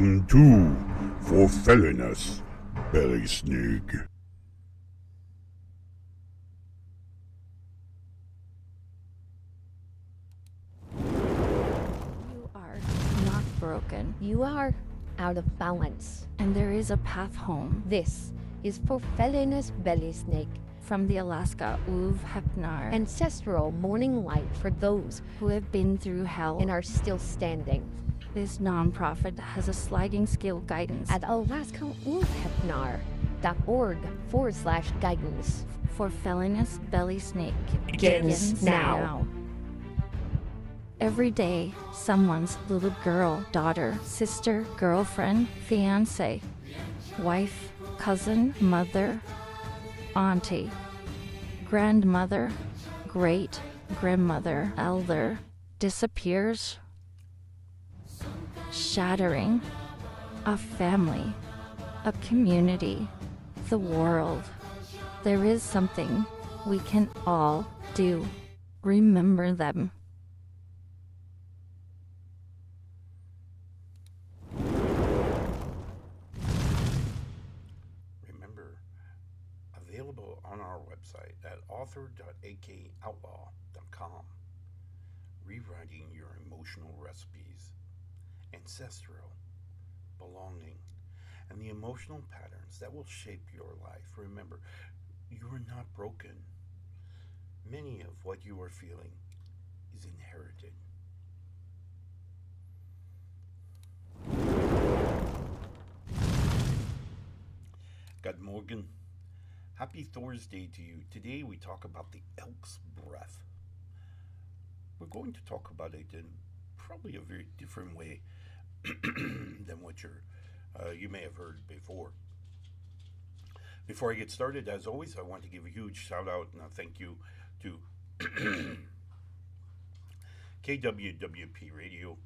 Welcome to For Belysning. You are not broken. You are out of balance. and there is a path home. This is for belysning, From the Alaska akoutlaw ancestral morning light for those who have been through hell. and are still standing. This nonprofit has a sliding scale guidance At akoutlaw.org/guidance. for felonious belly snake. Begins now. Every day, someone's little girl, daughter, sister, girlfriend, fiance, wife, cousin, mother, auntie, grandmother, great grandmother, elder disappears, shattering a family, a community, the world. There is something we can all do. Remember them. Remember, available on our website at author.akoutlaw.com. Rewriting your emotional recipes, ancestral, belonging, and the emotional patterns that will shape your life. Remember, you are not broken. Many of what you are feeling is inherited. Good morning. Happy Thursday to you. Today we talk about the elk's breath. We're going to talk about it in probably a very different way than what you may have heard before. Before I get started, as always, I want to give a huge shout out and a thank you to KWWP Radio.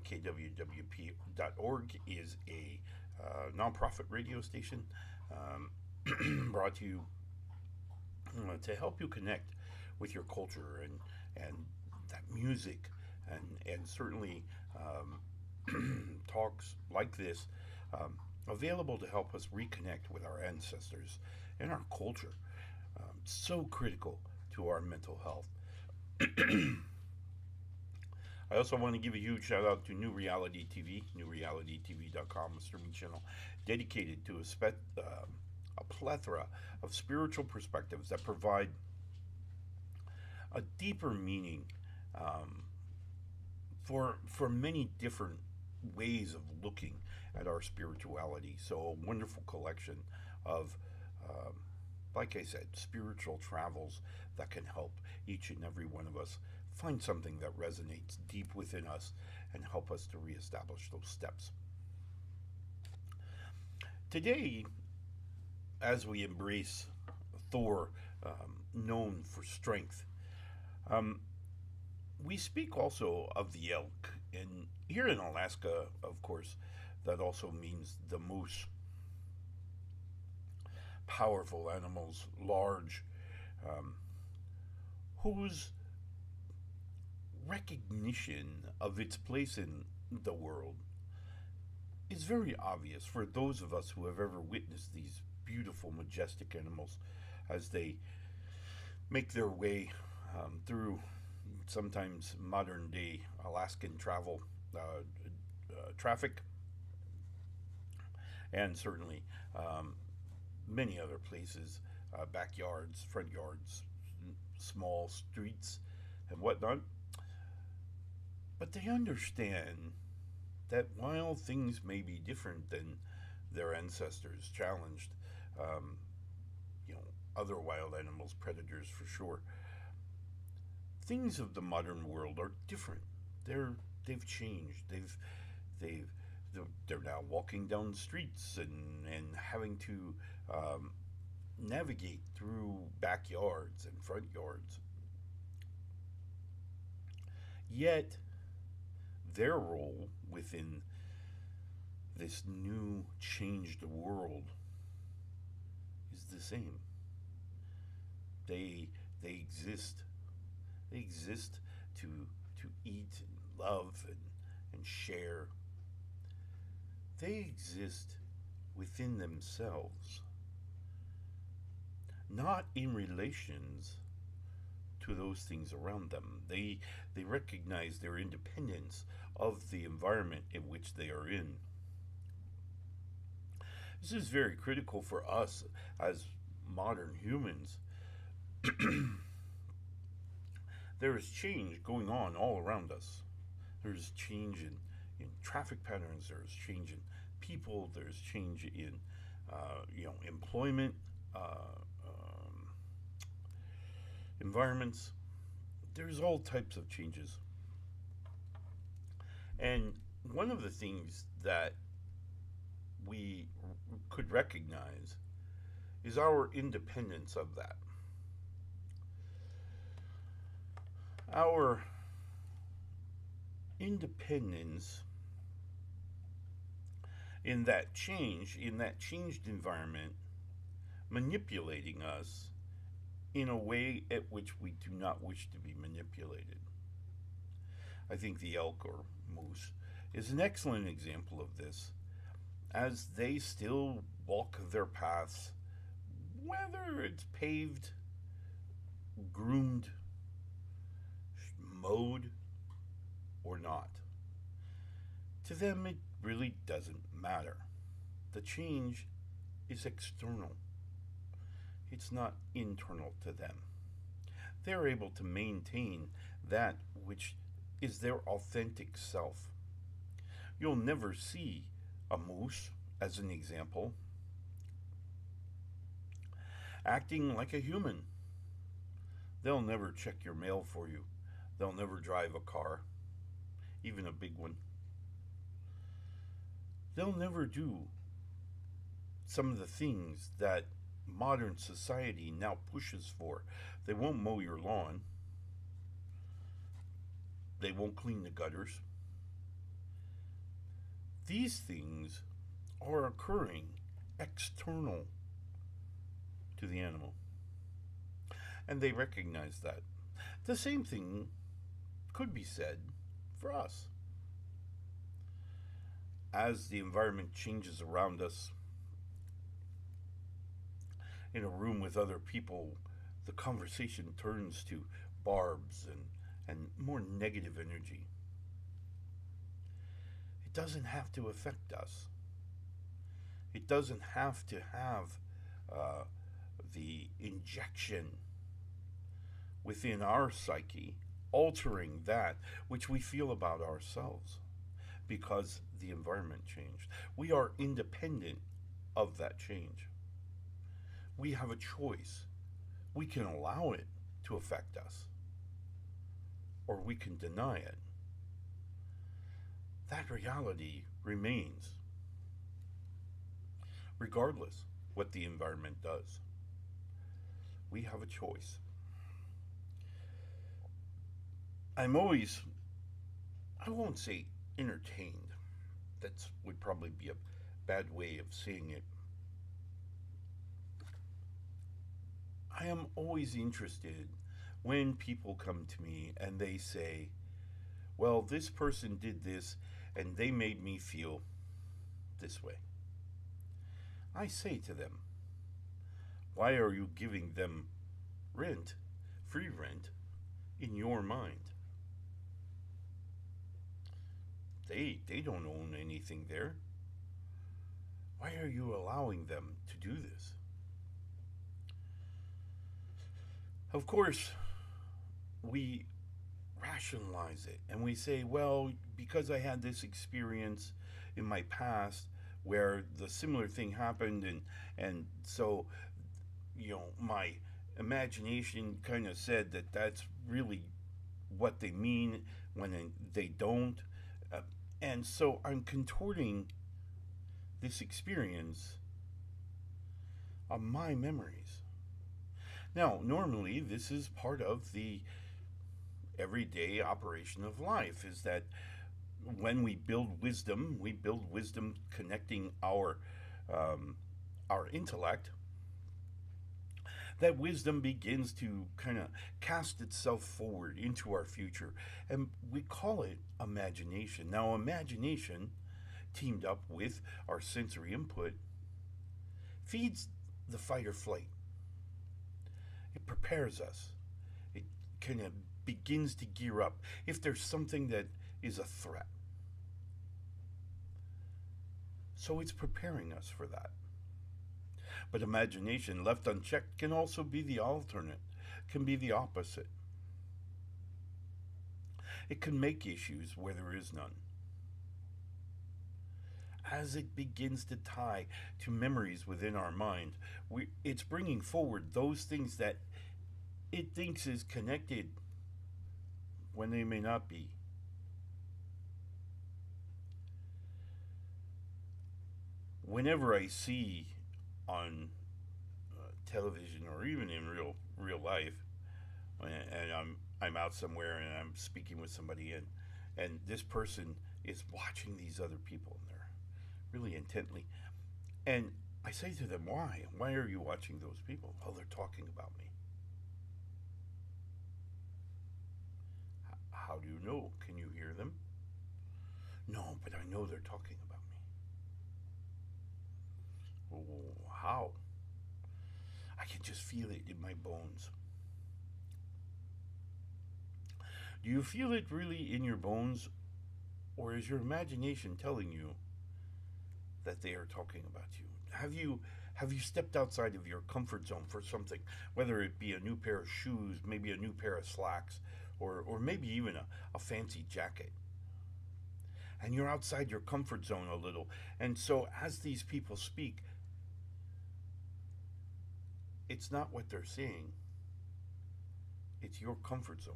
KWWP.org is a nonprofit radio station brought to you to help you connect with your culture and that music and certainly talks like this available to help us reconnect with our ancestors and our culture. So critical to our mental health. I also want to give a huge shout out to New Reality TV, newrealitytv.com, a streaming channel dedicated to a plethora of spiritual perspectives that provide a deeper meaning for many different ways of looking at our spirituality. So a wonderful collection of, like I said, spiritual travels that can help each and every one of us find something that resonates deep within us and help us to reestablish those steps. Today, as we embrace Thor, known for strength, we speak also of the elk. And here in Alaska, of course, that also means the moose. Powerful animals, large, whose recognition of its place in the world is very obvious for those of us who have ever witnessed these beautiful, majestic animals as they make their way through sometimes modern day Alaskan traffic, and certainly many other places, backyards, front yards, small streets, and whatnot. But they understand that while things may be different than their ancestors, challenged, other wild animals, predators for sure, things of the modern world are different. They've changed. They're now walking down streets and having to navigate through backyards and front yards. Yet their role within this new changed world is the same. They exist. They exist to eat and love and share. they exist within themselves, not in relations to those things around them. They recognize their independence of the environment in which they are in. This is very critical for us as modern humans. There is change going on all around us. There's change in traffic patterns, there's change in people, there's change in employment, environments. There's all types of changes. And one of the things that we could recognize is our independence of that. Our independence in that changed environment, manipulating us in a way at which we do not wish to be manipulated. I think the elk or moose is an excellent example of this, as they still walk their paths, whether it's paved, groomed, mowed, or not. To them, it really doesn't matter. The change is external. It's not internal to them. They're able to maintain that which is their authentic self. You'll never see a moose, as an example, acting like a human. They'll never check your mail for you. They'll never drive a car, even a big one. They'll never do some of the things that modern society now pushes for. They won't mow your lawn. They won't clean the gutters. These things are occurring external to the animal, and they recognize that. The same thing could be said for us. As the environment changes around us, in a room with other people, the conversation turns to barbs and more negative energy. It doesn't have to affect us. It doesn't have to have the injection within our psyche altering that which we feel about ourselves because the environment changed. We are independent of that change. We have a choice. We can allow it to affect us, or we can deny it. That reality remains, regardless what the environment does. We have a choice. I'm always, I won't say entertained. That would probably be a bad way of saying it. I am always interested when people come to me and they say, well, this person did this and they made me feel this way. I say to them, why are you giving them rent, free rent, in your mind? They don't own anything there. Why are you allowing them to do this? Of course, we rationalize it and we say, well, because I had this experience in my past where the similar thing happened, and so, my imagination kind of said that that's really what they mean when they don't. And so I'm contorting this experience on my memories. Now, normally, this is part of the everyday operation of life, is that when we build wisdom connecting our intellect. That wisdom begins to kind of cast itself forward into our future, and we call it imagination. Now, imagination teamed up with our sensory input, feeds the fight or flight. It prepares us. It kind of begins to gear up if there's something that is a threat. So it's preparing us for that. But imagination left unchecked can also be the alternate, can be the opposite. It can make issues where there is none. As it begins to tie to memories within our mind, it's bringing forward those things that it thinks is connected when they may not be. Whenever I see on television or even in real life, and I'm out somewhere and I'm speaking with somebody, and this person is watching these other people and they're really intently, and I say to them, why are you watching those people? Well, they're talking about me. How do you know? Can you hear them? No, but I know they're talking about me. Oh, how? I can just feel it in my bones. Do you feel it really in your bones, or is your imagination telling you that they are talking about you? Have you stepped outside of your comfort zone for something, whether it be a new pair of shoes, maybe a new pair of slacks, or maybe even a fancy jacket? And you're outside your comfort zone a little. And so as these people speak, it's not what they're saying. It's your comfort zone.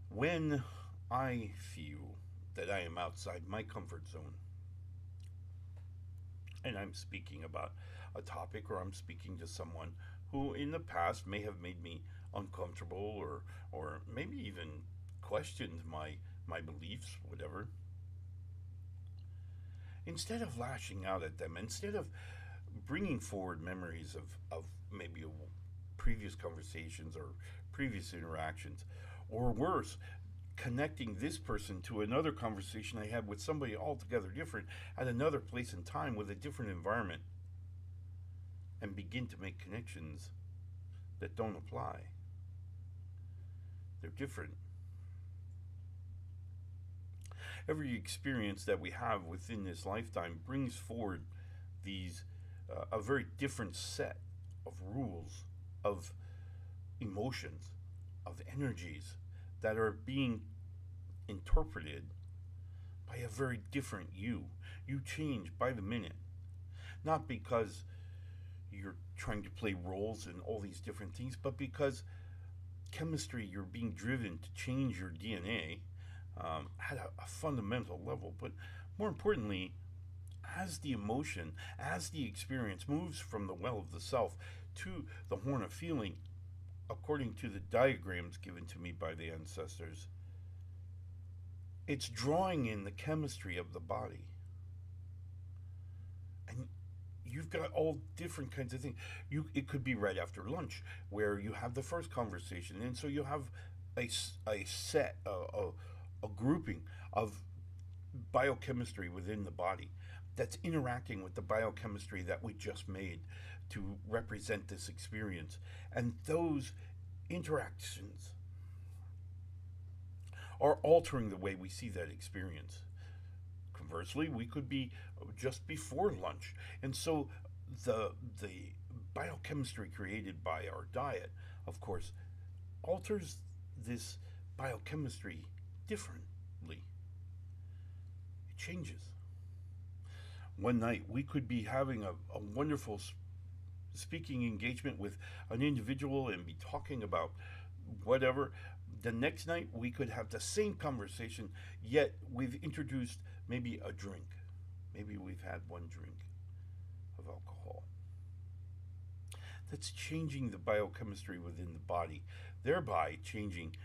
When I feel that I am outside my comfort zone, and I'm speaking about a topic or I'm speaking to someone who in the past may have made me uncomfortable or maybe even questioned my beliefs, whatever, instead of lashing out at them, instead of bringing forward memories of maybe previous conversations or previous interactions, or worse, connecting this person to another conversation I had with somebody altogether different at another place and time with a different environment, and begin to make connections that don't apply. They're different. Every experience that we have within this lifetime brings forward these a very different set of rules, of emotions, of energies that are being interpreted by a very different you. You change by the minute, not because you're trying to play roles and all these different things, but because chemistry, you're being driven to change your DNA at a fundamental level. But more importantly, as the emotion, as the experience moves from the well of the self to the horn of feeling, according to the diagrams given to me by the ancestors, it's drawing in the chemistry of the body. And you've got all different kinds of things. It could be right after lunch, where you have the first conversation, and so you have a set, a grouping of biochemistry within the body that's interacting with the biochemistry that we just made to represent this experience. And those interactions are altering the way we see that experience. Conversely, we could be just before lunch. And so the biochemistry created by our diet, of course, alters this biochemistry differently. It changes. One night we could be having a wonderful speaking engagement with an individual and be talking about whatever. The next night we could have the same conversation, yet we've introduced maybe a drink. Maybe we've had one drink of alcohol. That's changing the biochemistry within the body, thereby changing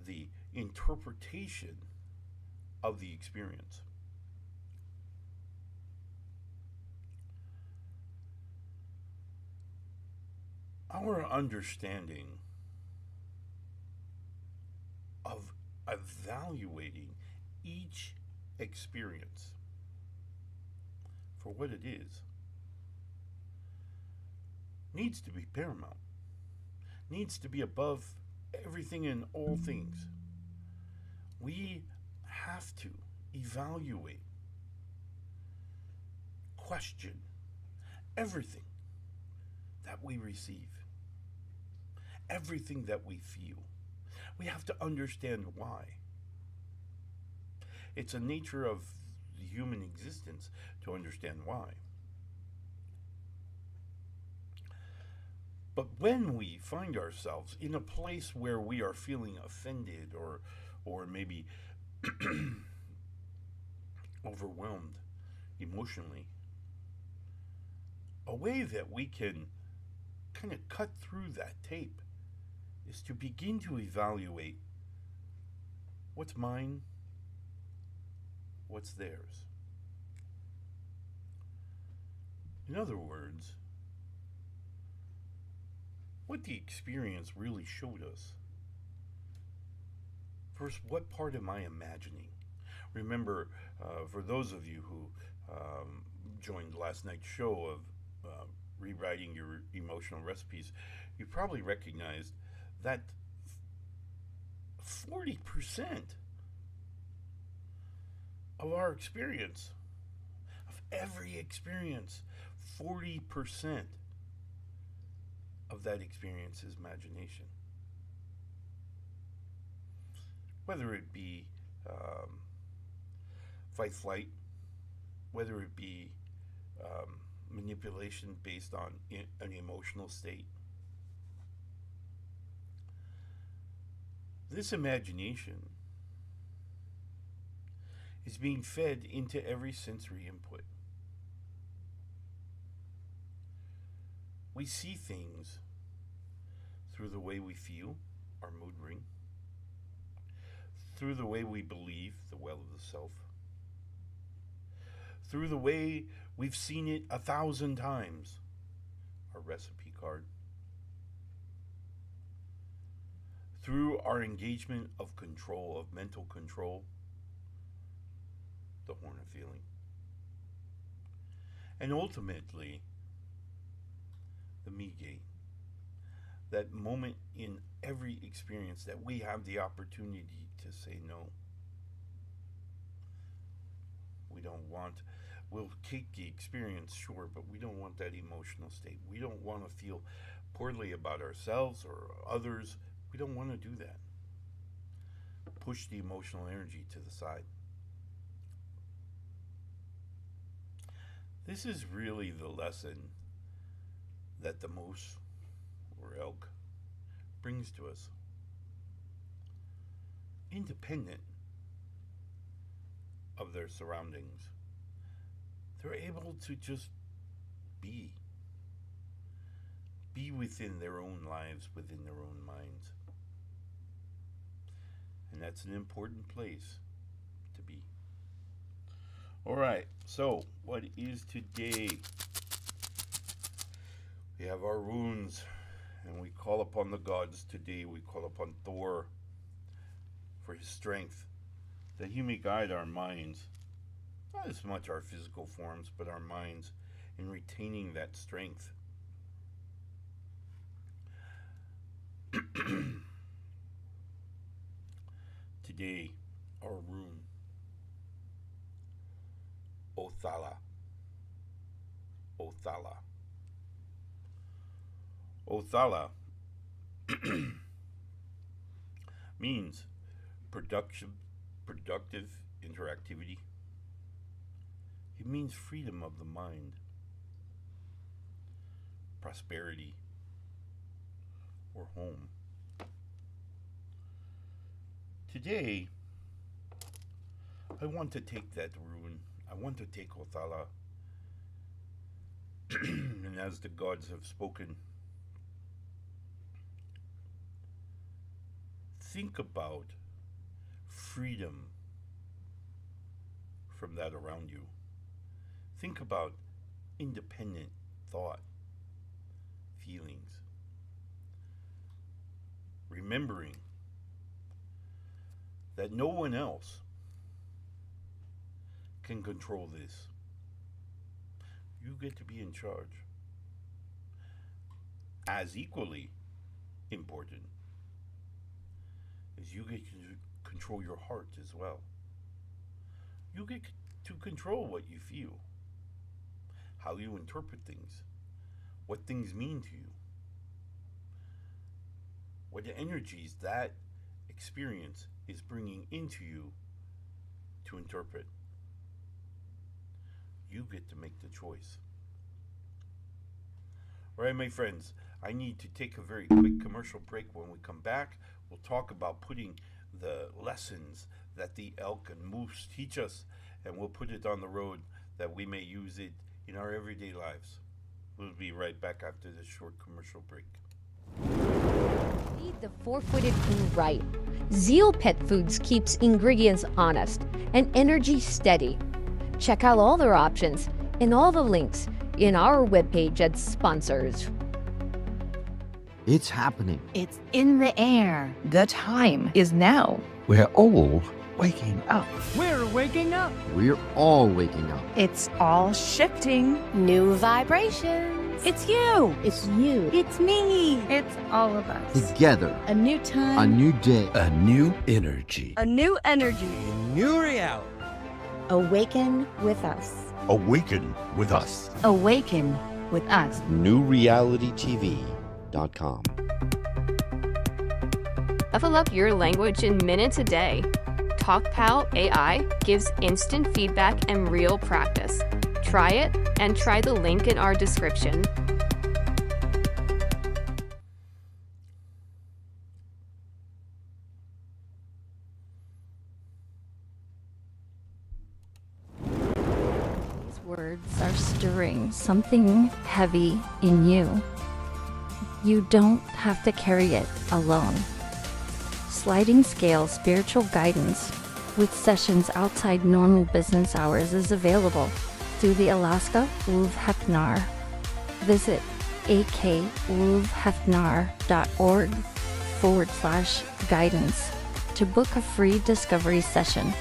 the interpretation of the experience. Our understanding of evaluating each experience for what it is needs to be paramount, needs to be above everything and all things. We have to evaluate, question everything that we receive, everything that we feel. We have to understand why. It's a nature of the human existence to understand why. But when we find ourselves in a place where we are feeling offended or maybe overwhelmed emotionally, a way that we can kind of cut through that tape is to begin to evaluate what's mine, what's theirs. In other words, what the experience really showed us. First, what part am I imagining? Remember, for those of you who joined last night's show of rewriting your emotional recipes, you probably recognized that 40% of our experience, of every experience, 40% of that experience is imagination. Whether it be fight flight, whether it be manipulation based on an emotional state. This imagination is being fed into every sensory input. We see things through the way we feel, our mood ring, through the way we believe, the well of the self, through the way we've seen it 1,000 times, our recipe card, through our engagement of control, of mental control, the horn of feeling, and ultimately the me gate, that moment in every experience that we have the opportunity to say no. We don't want, we'll take the experience, sure, but we don't want that emotional state. We don't want to feel poorly about ourselves or others. We don't want to do that. Push the emotional energy to the side. This is really the lesson that the moose or elk brings to us. Independent of their surroundings, they're able to just be within their own lives, within their own minds. And that's an important place to be. All right, so what is today? We have our runes, and we call upon the gods today. We call upon Thor for his strength, that he may guide our minds, not as much our physical forms, but our minds, in retaining that strength. Today, our rune, Othala. Othala. Othala means productive interactivity. It means freedom of the mind, prosperity, or home. Today, I want to take that rune. I want to take Othala, and as the gods have spoken, think about freedom from that around you. Think about independent thought, feelings. Remembering that no one else can control this. You get to be in charge. As equally important is you get to control your heart as well. You get to control what you feel, how you interpret things, what things mean to you, what the energies that experience is bringing into you to interpret. You get to make the choice. All right, my friends, I need to take a very quick commercial break. When we come back, we'll talk about putting the lessons that the elk and moose teach us, and we'll put it on the road that we may use it in our everyday lives. We'll be right back after this short commercial break. Feed the four-footed food right. Zeal Pet Foods keeps ingredients honest and energy steady. Check out all their options and all the links in our webpage at sponsors. It's happening. It's in the air. The time is now. We're all waking up. We're waking up. We're all waking up. It's all shifting. New vibrations. It's you. It's you. It's me. It's all of us. Together. A new time. A new day. A new energy. A new energy. New reality. Awaken with us. Awaken with us. Awaken with us. NewRealityTV.com. Level up your language in minutes a day. TalkPal AI gives instant feedback and real practice. Try it and try the link in our description. These words are stirring something heavy in you. You don't have to carry it alone. Sliding scale spiritual guidance with sessions outside normal business hours is available through the akoutlaw. Visit akoutfhednar.org/guidance to book a free discovery session.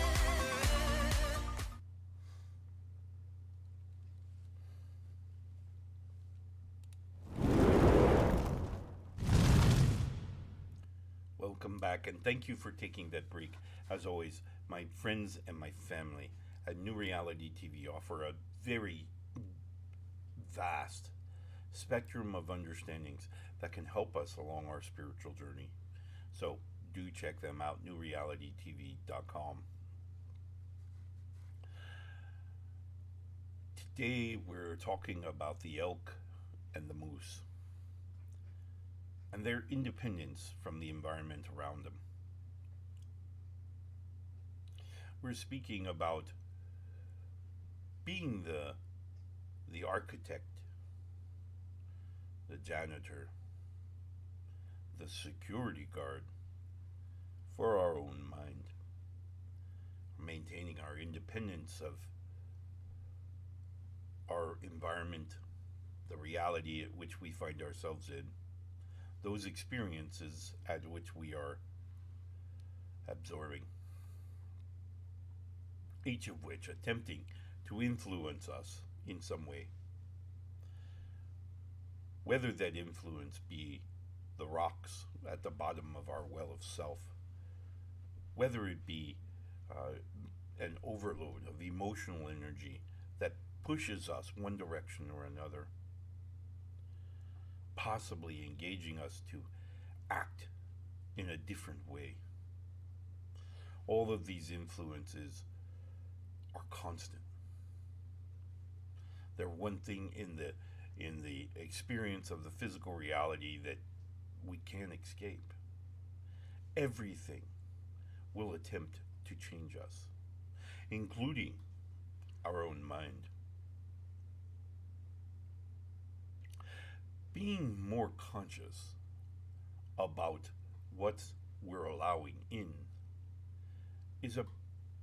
Welcome back, and thank you for taking that break. As always, my friends and my family at New Reality TV offer a very vast spectrum of understandings that can help us along our spiritual journey. So do check them out, newrealitytv.com. Today we're talking about the elk and the moose and their independence from the environment around them. We're speaking about being the architect, the janitor, the security guard for our own mind, maintaining our independence of our environment, the reality at which we find ourselves in, those experiences at which we are absorbing, each of which attempting to influence us in some way. Whether that influence be the rocks at the bottom of our well of self, whether it be an overload of emotional energy that pushes us one direction or another, possibly engaging us to act in a different way. All of these influences are constant. They're one thing in the experience of the physical reality that we can't escape. Everything will attempt to change us, including our own mind. Being more conscious about what we're allowing in is a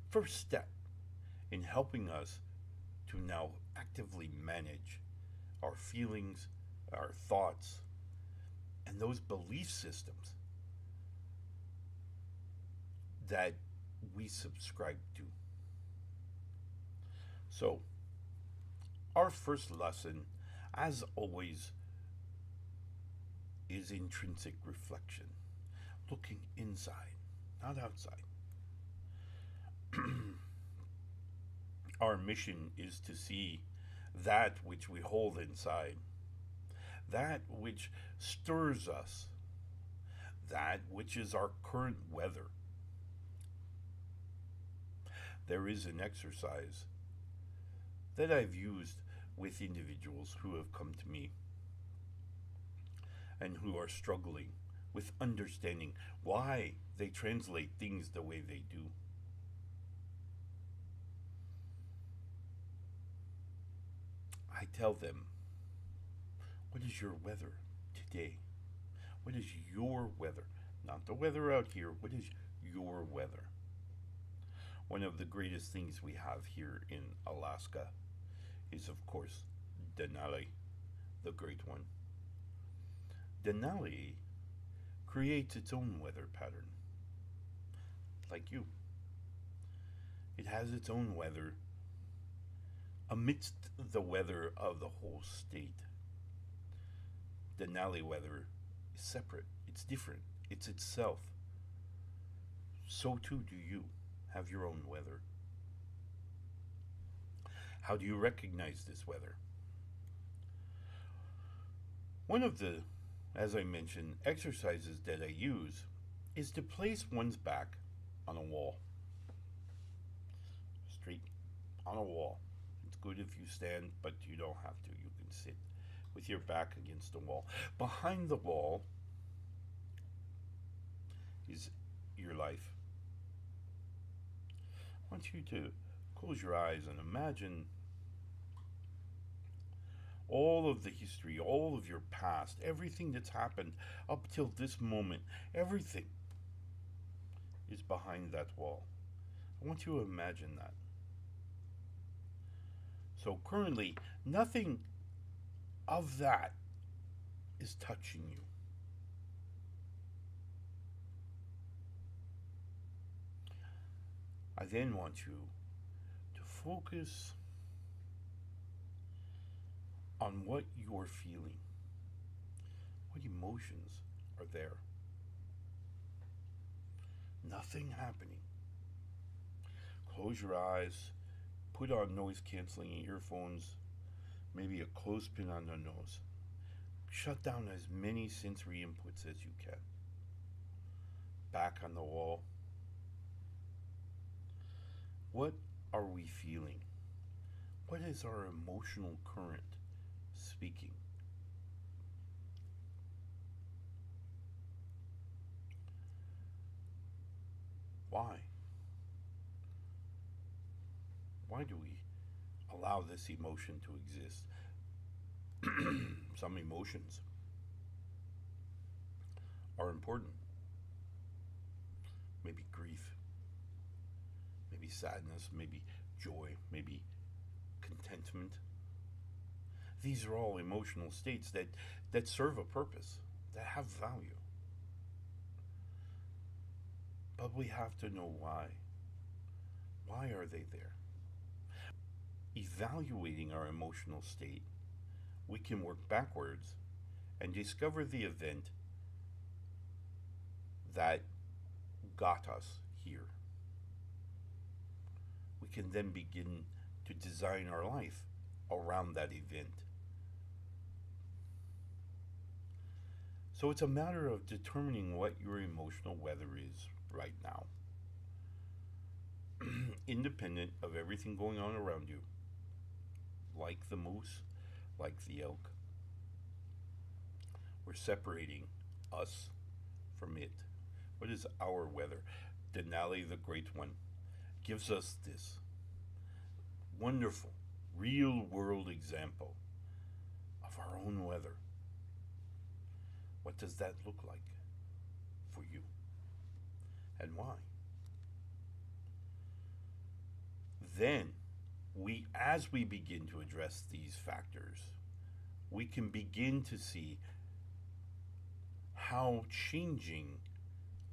first step in helping us to now actively manage our feelings, our thoughts, and those belief systems that we subscribe to. So, our first lesson, as always, is intrinsic reflection, looking inside, not outside. Our mission is to see that which we hold inside, that which stirs us, that which is our current weather. There is an exercise that I've used with individuals who have come to me and who are struggling with understanding why they translate things the way they do. I tell them, what is your weather today? What is your weather? Not the weather out here. What is your weather? One of the greatest things we have here in Alaska is, of course, Denali, the Great One. Denali creates its own weather pattern, like you. It has its own weather amidst the weather of the whole state. Denali weather is separate, it's different, it's itself. So too do you have your own weather. How do you recognize this weather? One of the, as I mentioned, exercises that I use is to place one's back on a wall. Straight on a wall. It's good if you stand, but you don't have to. You can sit with your back against the wall. Behind the wall is your life. I want you to close your eyes and imagine all of the history, all of your past, everything that's happened up till this moment, everything is behind that wall. I want you to imagine that. So currently, nothing of that is touching you. I then want you to focus on what you're feeling. What emotions are there? Nothing happening. Close your eyes, put on noise canceling earphones, maybe a clothespin on the nose. Shut down as many sensory inputs as you can. Back on the wall. What are we feeling? What is our emotional current speaking? Why? Why do we allow this emotion to exist? Some emotions are important. Maybe grief, maybe sadness, maybe joy, maybe contentment. These are all emotional states that serve a purpose, that have value. But we have to know why. Why are they there? Evaluating our emotional state, we can work backwards and discover the event that got us here. We can then begin to design our life around that event. So it's a matter of determining what your emotional weather is right now, independent of everything going on around you, like the moose, like the elk. We're separating us from it. What is our weather? Denali, the Great One, gives us this wonderful, real world example of our own weather. What does that look like for you? And why? Then, as we begin to address these factors, we can begin to see how changing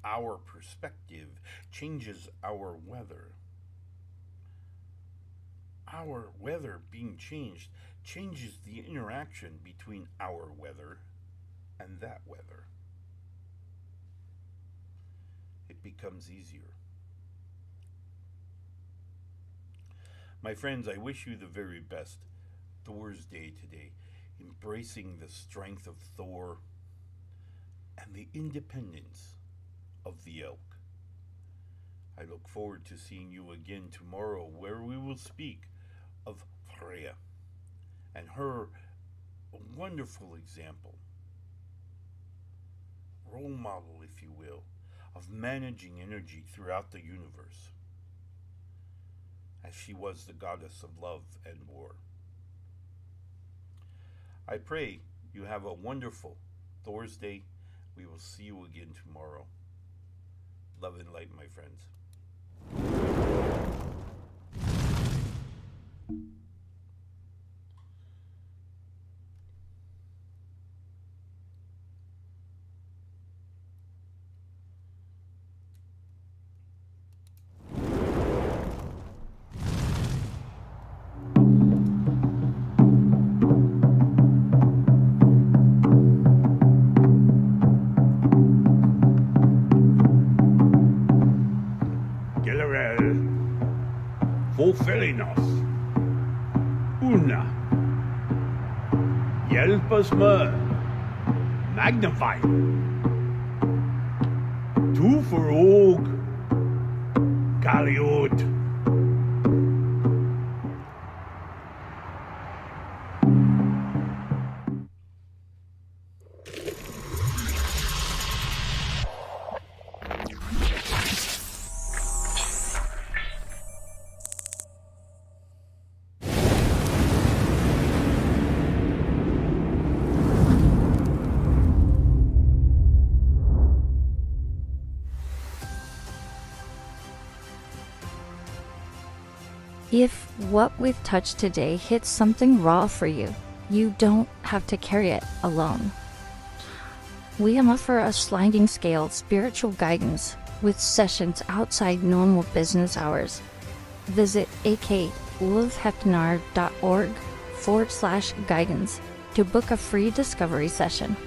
our perspective changes our weather. Our weather being changed changes the interaction between our weather and that weather. It becomes easier. My friends, I wish you the very best Thor's Day today, embracing the strength of Thor and the independence of the elk. I look forward to seeing you again tomorrow, where we will speak of Freya and her wonderful example, role model, if you will, of managing energy throughout the universe, as she was the goddess of love and war. I pray you have a wonderful Thor's Day. We will see you again tomorrow. Love and light, my friends. Fulfilling us. Una. Hjälp oss med. Magnify. Tu för og. Kaliot. If what we've touched today hits something raw for you, you don't have to carry it alone. We offer a sliding scale spiritual guidance with sessions outside normal business hours. Visit akoutlaw.org/guidance to book a free discovery session.